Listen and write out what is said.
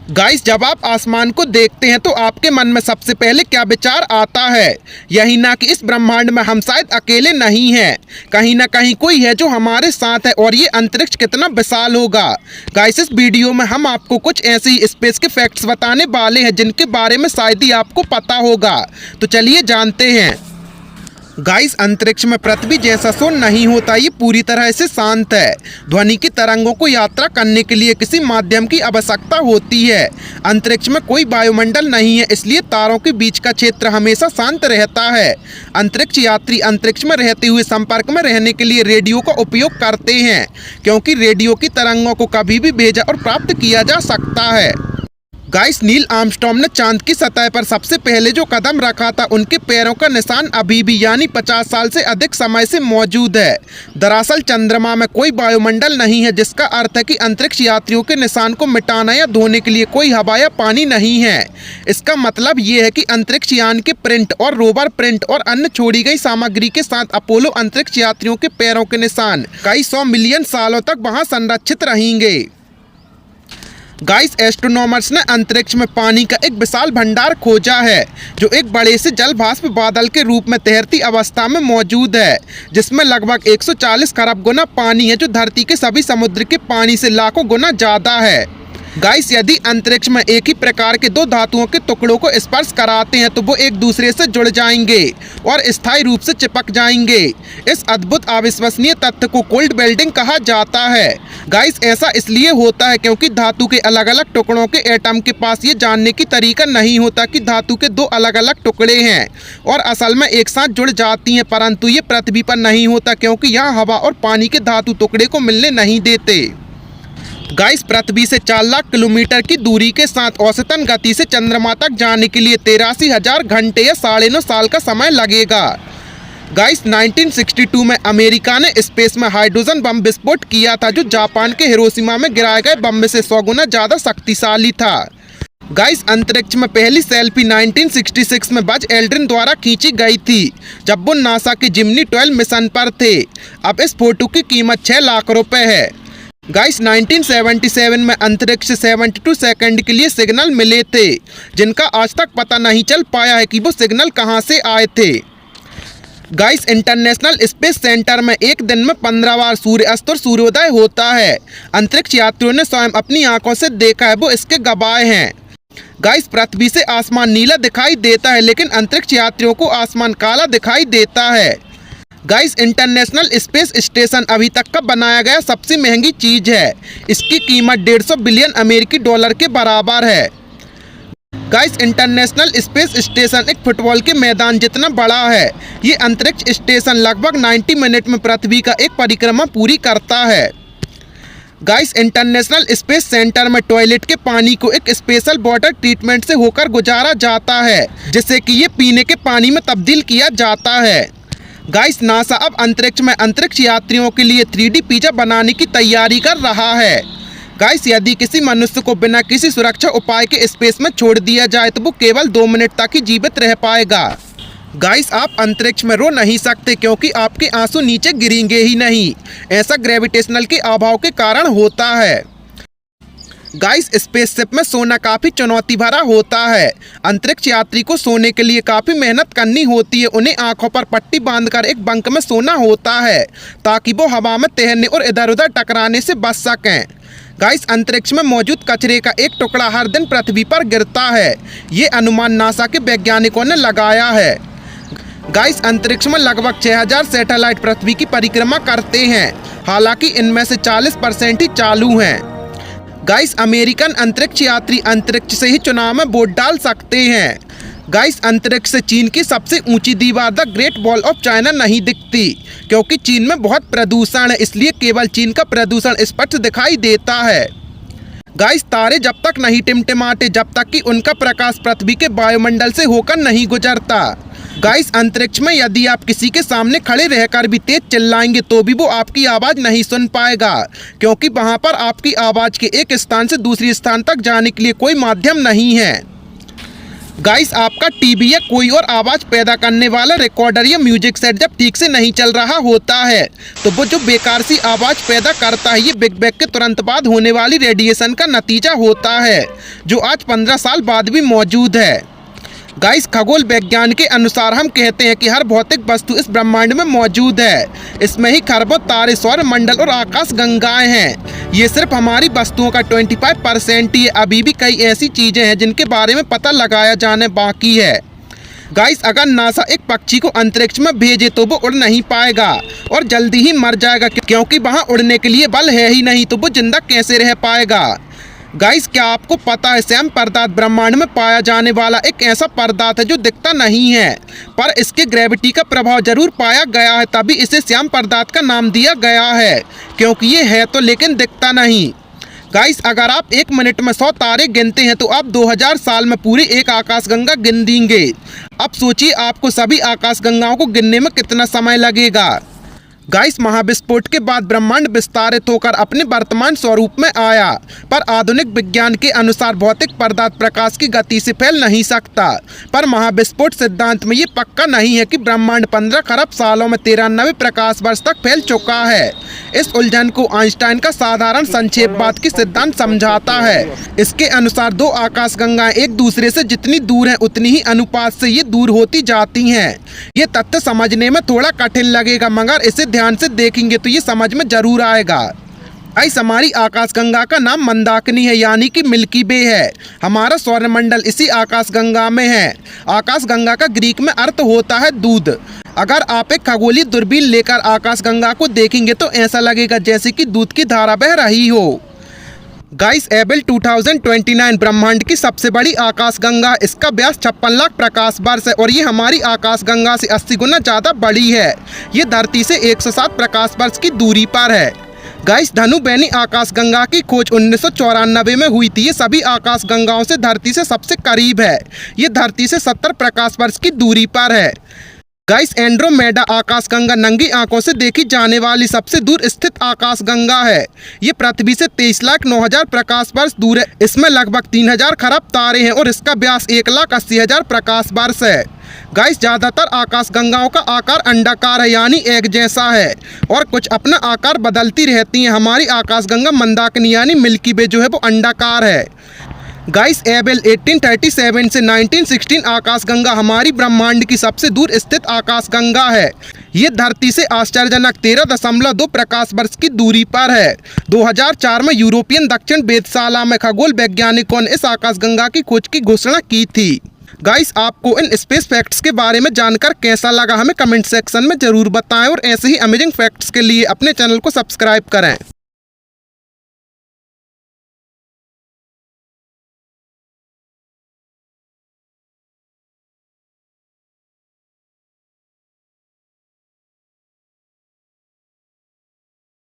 Guys, जब आप आसमान को देखते हैं तो आपके मन में सबसे पहले क्या विचार आता है? यही ना कि इस ब्रह्मांड में हम शायद अकेले नहीं हैं, कहीं ना कहीं कोई है जो हमारे साथ है। और ये अंतरिक्ष कितना विशाल होगा। गाइस, इस वीडियो में हम आपको कुछ ऐसे ही स्पेस के फैक्ट्स बताने वाले हैं जिनके बारे में शायद ही आपको पता होगा। तो चलिए जानते हैं। गाइस, अंतरिक्ष में पृथ्वी जैसा शोर नहीं होता। ये पूरी तरह से शांत है। ध्वनि की तरंगों को यात्रा करने के लिए किसी माध्यम की आवश्यकता होती है। अंतरिक्ष में कोई वायुमंडल नहीं है, इसलिए तारों के बीच का क्षेत्र हमेशा शांत रहता है। अंतरिक्ष यात्री अंतरिक्ष में रहते हुए संपर्क में रहने के लिए रेडियो का उपयोग करते हैं, क्योंकि रेडियो की तरंगों को कभी भी भेजा और प्राप्त किया जा सकता है। गाइस, नील आर्मस्ट्रॉन्ग ने चांद की सतह पर सबसे पहले जो कदम रखा था, उनके पैरों का निशान अभी भी यानी 50 साल से अधिक समय से मौजूद है। दरअसल चंद्रमा में कोई वायुमंडल नहीं है, जिसका अर्थ है कि अंतरिक्ष यात्रियों के निशान को मिटाना या धोने के लिए कोई हवा या पानी नहीं है। इसका मतलब ये है कि अंतरिक्ष यान के प्रिंट और रोवर प्रिंट और अन्य छोड़ी गई सामग्री के साथ अपोलो अंतरिक्ष यात्रियों के पैरों के निशान कई 100 मिलियन सालों तक वहाँ संरक्षित रहेंगे। गाइस, एस्ट्रोनॉमर्स ने अंतरिक्ष में पानी का एक विशाल भंडार खोजा है, जो एक बड़े से जल भास्प बादल के रूप में तैरती अवस्था में मौजूद है, जिसमें लगभग 140 खरब गुना पानी है, जो धरती के सभी समुद्र के पानी से लाखों गुना ज़्यादा है। गाइस, यदि अंतरिक्ष में एक ही प्रकार के दो धातुओं के टुकड़ों को स्पर्श कराते हैं तो वो एक दूसरे से जुड़ जाएंगे और स्थायी रूप से चिपक जाएंगे। इस अद्भुत अविश्वसनीय तथ्य को कोल्ड वेल्डिंग कहा जाता है। गाइस, ऐसा इसलिए होता है क्योंकि धातु के अलग अलग टुकड़ों के एटम के पास ये जानने की तरीका नहीं होता कि धातु के दो अलग अलग टुकड़े हैं और असल में एक साथ जुड़ जाती हैं, परंतु ये पृथ्वी पर नहीं होता, क्योंकि यहाँ हवा और पानी के धातु टुकड़े को मिलने नहीं देते। गाइस, पृथ्वी से 4 लाख किलोमीटर की दूरी के साथ औसतन गति से चंद्रमा तक जाने के लिए 83,000 घंटे या 9.5 साल का समय लगेगा। गाइस, 1962 में अमेरिका ने स्पेस में हाइड्रोजन बम विस्फोट किया था, जो जापान के हिरोशिमा में गिराए गए बम से 100 गुना ज़्यादा शक्तिशाली था। गाइस, अंतरिक्ष में पहली सेल्फी 1966 में बज एल्ड्रिन द्वारा खींची गई थी, जब वो नासा के जिमनी 12 मिशन पर थे। अब इस फोटो की कीमत 6 लाख रुपए है। गाइस, 1977 में अंतरिक्ष से 72 सेकंड के लिए सिग्नल मिले थे, जिनका आज तक पता नहीं चल पाया है कि वो सिग्नल कहां से आए थे। गाइस, इंटरनेशनल स्पेस सेंटर में एक दिन में 15 बार सूर्यास्त और सूर्योदय होता है। अंतरिक्ष यात्रियों ने स्वयं अपनी आंखों से देखा है, वो इसके गवाह हैं। गाइस, पृथ्वी से आसमान नीला दिखाई देता है, लेकिन अंतरिक्ष यात्रियों को आसमान काला दिखाई देता है। गाइस, इंटरनेशनल स्पेस स्टेशन अभी तक का बनाया गया सबसे महंगी चीज़ है। इसकी कीमत 150 बिलियन अमेरिकी डॉलर के बराबर है। गाइस, इंटरनेशनल स्पेस स्टेशन एक फुटबॉल के मैदान जितना बड़ा है। ये अंतरिक्ष स्टेशन लगभग 90 मिनट में पृथ्वी का एक परिक्रमा पूरी करता है। गाइस, इंटरनेशनल स्पेस सेंटर में टॉयलेट के पानी को एक स्पेशल वाटर ट्रीटमेंट से होकर गुजारा जाता है, जिससे कि ये पीने के पानी में तब्दील किया जाता है। गाइस, नासा अब अंतरिक्ष में अंतरिक्ष यात्रियों के लिए 3D पिज्जा बनाने की तैयारी कर रहा है। गाइस, यदि किसी मनुष्य को बिना किसी सुरक्षा उपाय के स्पेस में छोड़ दिया जाए तो वो केवल 2 मिनट तक ही जीवित रह पाएगा। गाइस, आप अंतरिक्ष में रो नहीं सकते, क्योंकि आपके आंसू नीचे गिरेंगे ही नहीं। ऐसा ग्रेविटेशनल के अभाव के कारण होता है। गाइस, स्पेसशिप में सोना काफ़ी चुनौती भरा होता है। अंतरिक्ष यात्री को सोने के लिए काफ़ी मेहनत करनी होती है। उन्हें आंखों पर पट्टी बांधकर एक बंक में सोना होता है, ताकि वो हवा में तैरने और इधर उधर टकराने से बच सकें। गाइस, अंतरिक्ष में मौजूद कचरे का एक टुकड़ा हर दिन पृथ्वी पर गिरता है। ये अनुमान नासा के वैज्ञानिकों ने लगाया है। गाइस, अंतरिक्ष में लगभग 6000 सैटेलाइट पृथ्वी की परिक्रमा करते हैं, हालांकि इनमें से 40% ही चालू हैं। गाइस, अमेरिकन अंतरिक्ष यात्री अंतरिक्ष से ही चुनाव में वोट डाल सकते हैं। गाइस, अंतरिक्ष से चीन की सबसे ऊंची दीवार the great wall of China नहीं दिखती, क्योंकि चीन में बहुत प्रदूषण है, इसलिए केवल चीन का प्रदूषण स्पष्ट दिखाई देता है। गाइस, तारे जब तक नहीं टिमटिमाते, जब तक कि उनका प्रकाश पृथ्वी के वायुमंडल से होकर नहीं गुजरता। गाइस, अंतरिक्ष में यदि आप किसी के सामने खड़े रहकर भी तेज चिल्लाएंगे तो भी वो आपकी आवाज़ नहीं सुन पाएगा, क्योंकि वहाँ पर आपकी आवाज़ के एक स्थान से दूसरे स्थान तक जाने के लिए कोई माध्यम नहीं है। गाइस, आपका टीवी या कोई और आवाज पैदा करने वाला रिकॉर्डर या म्यूजिक सेट जब ठीक से नहीं चल रहा होता है तो वो जो बेकार सी आवाज पैदा करता है, ये बिग बैंग के तुरंत बाद होने वाली रेडिएशन का नतीजा होता है, जो आज 15 साल बाद भी मौजूद है। गाइस, खगोल विज्ञान के अनुसार हम कहते हैं कि हर भौतिक वस्तु इस ब्रह्मांड में मौजूद है। इसमें ही खरबों तारे, सौर मंडल और आकाश गंगाएं हैं। ये सिर्फ हमारी वस्तुओं का 25% ही है। अभी भी कई ऐसी चीजें हैं जिनके बारे में पता लगाया जाने बाकी है। गाइस, अगर नासा एक पक्षी को अंतरिक्ष में भेजे तो वो उड़ नहीं पाएगा और जल्दी ही मर जाएगा, क्योंकि वहाँ उड़ने के लिए बल है ही नहीं, तो वो जिंदा कैसे रह पाएगा। गाइस, क्या आपको पता है श्याम पदार्थ ब्रह्मांड में पाया जाने वाला एक ऐसा पदार्थ है जो दिखता नहीं है, पर इसके ग्रेविटी का प्रभाव जरूर पाया गया है, तभी इसे श्याम पदार्थ का नाम दिया गया है, क्योंकि ये है तो लेकिन दिखता नहीं। गाइस, अगर आप 1 मिनट में 100 तारे गिनते हैं तो आप 2000 साल में पूरी एक आकाशगंगा गिन देंगे। अब सोचिए आपको सभी आकाशगंगाओं को गिनने में कितना समय लगेगा। गाइस, महाविस्फोट के बाद ब्रह्मांड विस्तारित होकर अपने वर्तमान स्वरूप में आया, पर आधुनिक विज्ञान के अनुसार भौतिक पदार्थ प्रकाश की गति से फैल नहीं सकता। पर महाविस्फोट सिद्धांत में ये पक्का नहीं है कि ब्रह्मांड 15 खरब सालों में 93 प्रकाश वर्ष तक फैल चुका है। इस उलझन को आइंस्टाइन का साधारण संक्षेपवाद की सिद्धांत समझाता है। इसके अनुसार दो आकाशगंगाएं एक दूसरे से जितनी दूर हैं उतनी ही अनुपात से ये दूर होती जाती हैं। ये तथ्य समझने में थोड़ा कठिन लगेगा, मगर इसे ध्यान से देखेंगे तो ये समझ में जरूर आएगा। गाइस, हमारी आकाशगंगा का नाम मंदाकिनी है, यानी कि मिल्की वे है। हमारा सौरमंडल इसी आकाशगंगा में है। आकाशगंगा का ग्रीक में अर्थ होता है दूध। अगर आप एक खगोलीय दूरबीन लेकर आकाशगंगा को देखेंगे तो ऐसा लगेगा जैसे कि दूध की धारा बह रही हो। गाइस, एबल 2029 ब्रह्मांड की सबसे बड़ी आकाशगंगा। इसका व्यास 56 लाख प्रकाश वर्ष है और ये हमारी आकाशगंगा से 80 गुना ज़्यादा बड़ी है। ये धरती से 107 प्रकाश वर्ष की दूरी पर है। गाइस, धनु बेनी आकाशगंगा की खोज 1994 में हुई थी। ये सभी आकाशगंगाओं से धरती से सबसे करीब है। ये धरती से 70 प्रकाश वर्ष की दूरी पर है। गाइस, एंड्रोमेडा आकाशगंगा नंगी आंखों से देखी जाने वाली सबसे दूर स्थित आकाशगंगा है। ये पृथ्वी से 23,09,000 प्रकाश वर्ष दूर है। इसमें लगभग 3000 खरब तारे हैं और इसका व्यास 1,80,000 प्रकाश वर्ष है। गाइस, ज़्यादातर आकाशगंगाओं का आकार अंडाकार है, यानी एग जैसा है, और कुछ अपना आकार बदलती रहती हैं। हमारी आकाशगंगा मंदाकिनी यानी मिल्की वे जो है वो अंडाकार है। गाइस, एबल 1837 से 1916 आकाशगंगा हमारी ब्रह्मांड की सबसे दूर स्थित आकाशगंगा है। ये धरती से आश्चर्यजनक 13.2 प्रकाश वर्ष की दूरी पर है। 2004 में यूरोपियन दक्षिण वेधशाला में खगोल वैज्ञानिकों ने इस आकाशगंगा की खोज की घोषणा की थी। गाइस, आपको इन स्पेस फैक्ट्स के बारे में जानकर कैसा लगा हमें कमेंट सेक्शन में जरूर बताएं और ऐसे ही अमेजिंग फैक्ट्स के लिए अपने चैनल को सब्सक्राइब करें।